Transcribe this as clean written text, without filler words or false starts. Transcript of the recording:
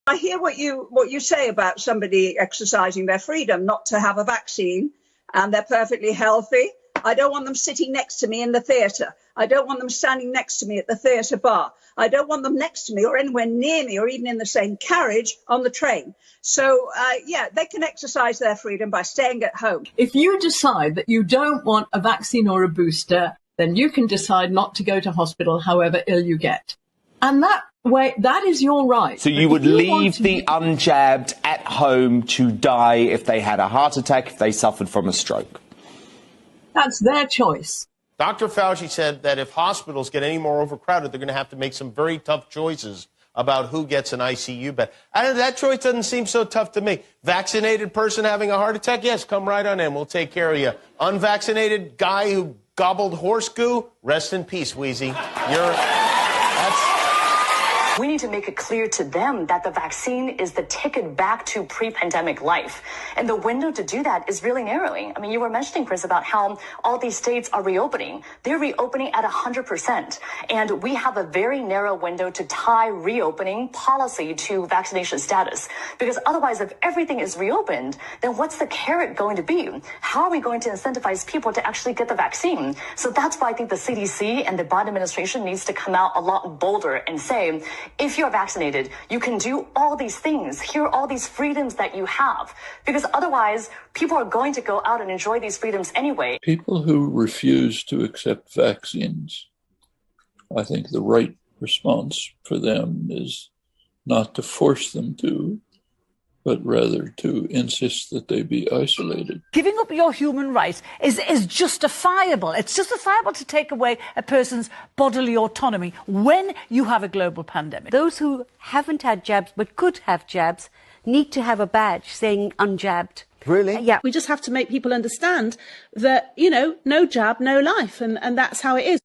I hear what you say about somebody exercising their freedom not to have a vaccine, and they're perfectly healthy. I don't want them sitting next to me in the theatre. I don't want them standing next to me at the theatre bar. I don't want them next to me or anywhere near me or even in the same carriage on the train. So, yeah, they can exercise their freedom by staying at home. If you decide that you don't want a vaccine or a booster, then you can decide not to go to hospital however ill you get. And that is your right. So you would leave the unjabbed at home to die if they had a heart attack, if they suffered from a stroke? That's their choice. Dr. Fauci said that if hospitals get any more overcrowded, they're going to have to make some very tough choices about who gets an ICU bed. That choice doesn't seem so tough to me. Vaccinated person having a heart attack? Yes, come right on in. We'll take care of you. Unvaccinated guy who gobbled horse goo? Rest in peace, Wheezy. We need to make it clear to them that the vaccine is the ticket back to pre-pandemic life. And the window to do that is really narrowing. I mean, you were mentioning, Chris, about how all these states are reopening. They're reopening at 100%. And we have a very narrow window to tie reopening policy to vaccination status. Because otherwise, if everything is reopened, then what's the carrot going to be? How are we going to incentivize people to actually get the vaccine? So that's why I think the CDC and the Biden administration needs to come out a lot bolder and say, if you're vaccinated, you can do all these things. Here are all these freedoms that you have. Because otherwise, people are going to go out and enjoy these freedoms anyway. People who refuse to accept vaccines, I think the right response for them is not to force them to, but rather to insist that they be isolated. Giving up your human rights is justifiable. It's justifiable to take away a person's bodily autonomy when you have a global pandemic. Those who haven't had jabs but could have jabs need to have a badge saying unjabbed. Really? Yeah. We just have to make people understand that, no jab, no life. And that's how it is.